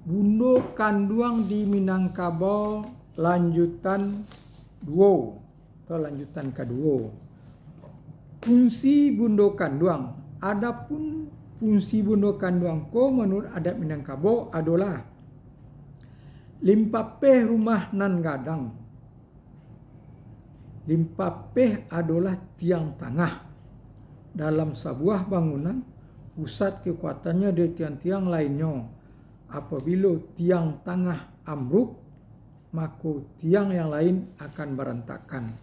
Bundo Kanduang di Minangkabau lanjutan 2 atau lanjutan kedua. Fungsi Bundo Kanduang. Adapun fungsi Bundo Kanduang ko menurut adat Minangkabau adalah limpapeh rumah nan gadang. Limpapeh adalah tiang tangah dalam sebuah bangunan. Pusat kekuatannya di tiang-tiang lainnya. Apabila tiang tangah ambruk, maka tiang yang lain akan berantakan.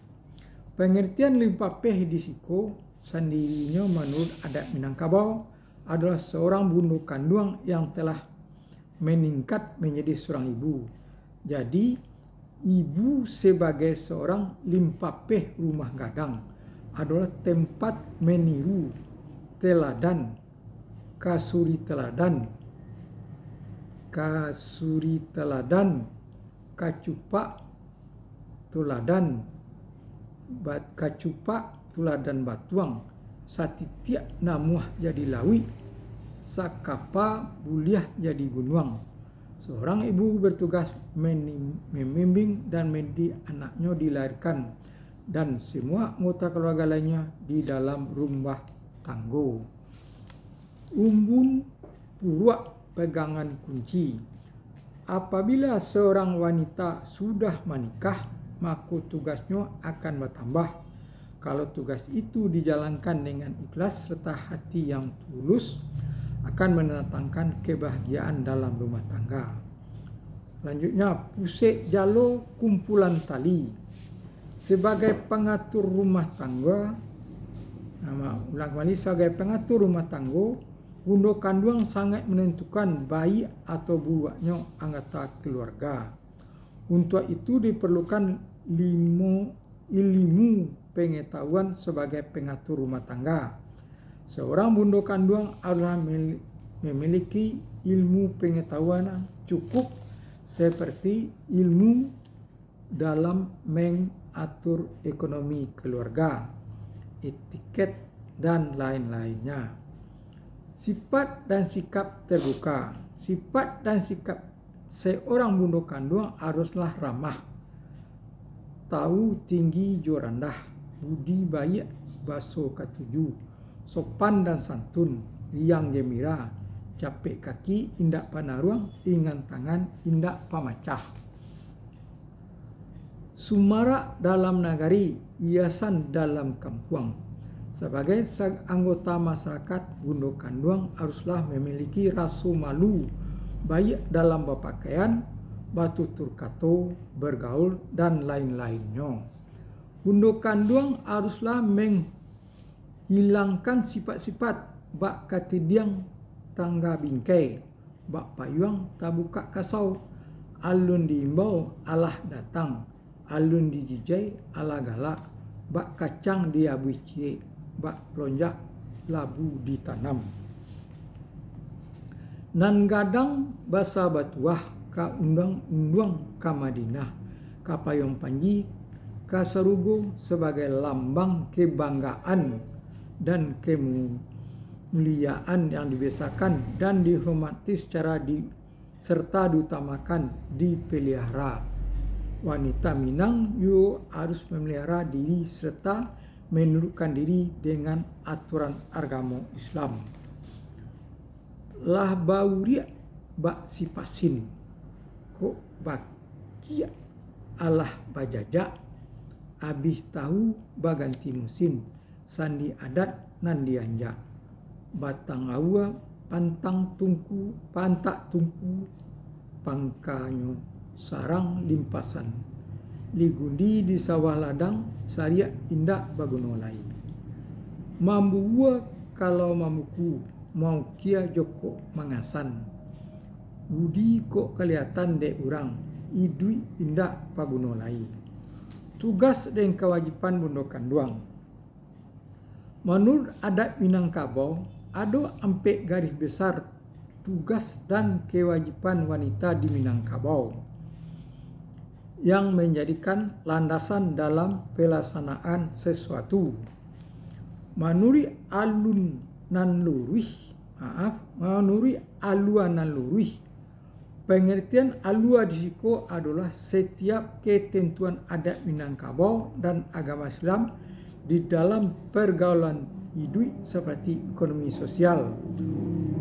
Pengertian limpapeh di siko sendirinya menurut adat Minangkabau adalah seorang bundo kanduang yang telah meningkat menjadi seorang ibu. Jadi, ibu sebagai seorang limpapeh rumah gadang adalah tempat meniru teladan, kasuri teladan, kacupak tuladan batuang, satitiak namuah jadi lawi, sakapa buliah jadi gunuang. Seorang ibu bertugas membimbing dan mendidik anaknya dilahirkan dan semua anggota keluarga lainnya di dalam rumah tangga. Umbun puruak pegangan kunci. Apabila seorang wanita sudah menikah, maka tugasnya akan bertambah. Kalau tugas itu dijalankan dengan ikhlas serta hati yang tulus, akan mendatangkan kebahagiaan dalam rumah tangga. Selanjutnya, pusek jalo kumpulan tali. Sebagai pengatur rumah tangga, sebagai pengatur rumah tangga, bundo kanduang sangat menentukan baik atau buruknya anggota keluarga. Untuk itu diperlukan ilmu pengetahuan sebagai pengatur rumah tangga. Seorang bundo kanduang adalah memiliki ilmu pengetahuan cukup seperti ilmu dalam mengatur ekonomi keluarga, etiket, dan lain-lainnya. Sifat dan sikap terbuka. Sifat dan sikap seorang bundo kanduang haruslah ramah, tahu tinggi jo rendah, budi baik baso katuju, sopan dan santun, riang gembira, capek kaki, indak panaruang, ingan tangan, indak pamacah. Sumara dalam nagari, hiasan dalam kampung. Sebagai anggota masyarakat, bundo kanduang haruslah memiliki rasa malu, baik dalam berpakaian, bertutur kata, bergaul, dan lain-lainnya. Bundo kanduang haruslah menghilangkan sifat-sifat bak katidiang tangga bingkai, bak payuang tabuka kasau, alun diimbau alah datang, alun dijijai ala galak, bak kacang diabui cie, bak lonjak labu ditanam. Nan gadang basa batuah ka undang-undang ka Madinah, ka payung panji, ka serugo sebagai lambang kebanggaan dan kemuliaan yang dibiasakan dan dihormati serta diutamakan dipelihara. Wanita Minang juga harus memelihara diri serta menundukkan diri dengan aturan agama Islam. Lah bauria bak sipasin, kok bakia alah bajajak, abih tahu baganti musim, sandi adat nan dianjak, batang awa pantak tungku, pangkanyo sarang limpasan, ligundi di sawah ladang, sariak indak bagunolai. Mambuwa kalau mamuku, mau kia joko mangasan, budi kok kelihatan dek urang, idui indak pagunolai. Tugas dan kewajiban bundo kanduang. Menurut adat Minangkabau, ada 4 garis besar tugas dan kewajiban wanita di Minangkabau yang menjadikan landasan dalam pelaksanaan sesuatu. Menurut aluan nan luruh, Pengertian alua di siko adalah setiap ketentuan adat Minangkabau dan agama Islam di dalam pergaulan hidup seperti ekonomi sosial,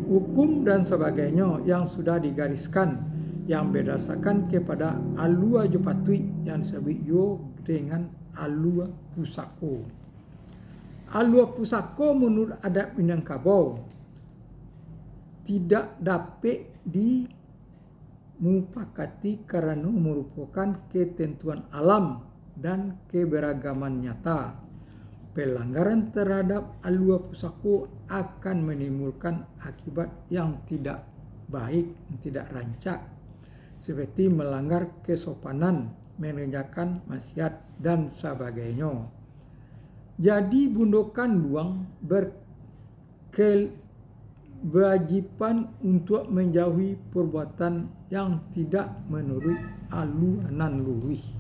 hukum dan sebagainya yang sudah digariskan yang berdasarkan kepada alua Jopatui yang disebut yo dengan alua pusako. Alua pusako menurut adat Minangkabau tidak dapat dimupakati karena merupakan ketentuan alam dan keberagaman nyata. Pelanggaran terhadap alua pusako akan menimbulkan akibat yang tidak baik, tidak rancak, seperti melanggar kesopanan, mengerjakan maksiat dan sebagainya. Jadi bundokan luang berkewajiban untuk menjauhi perbuatan yang tidak menurut alunan luwih.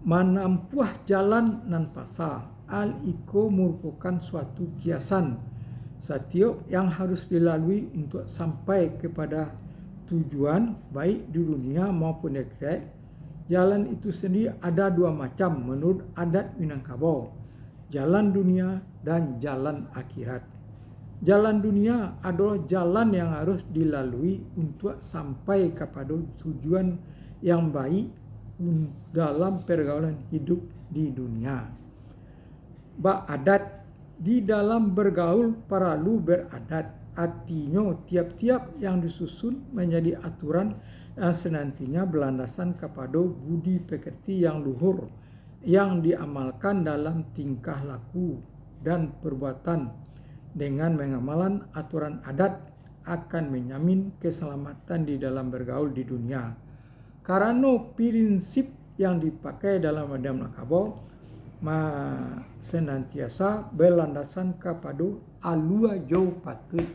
Manampuah jalan nan pasar al iko merupakan suatu kiasan setiap yang harus dilalui untuk sampai kepada tujuan baik di dunia maupun di akhirat. Jalan itu sendiri ada dua macam menurut adat Minangkabau, jalan dunia dan jalan akhirat. Jalan dunia adalah jalan yang harus dilalui untuk sampai kepada tujuan yang baik dalam pergaulan hidup di dunia. Adat di dalam bergaul perlu beradat, artinya tiap-tiap yang disusun menjadi aturan yang senantinya berlandasan kepada budi pekerti yang luhur yang diamalkan dalam tingkah laku dan perbuatan. Dengan mengamalkan aturan adat akan menjamin keselamatan di dalam bergaul di dunia. Karena prinsip yang dipakai dalam adat Minangkabau senantiasa berlandasan kepada alua Jopatui.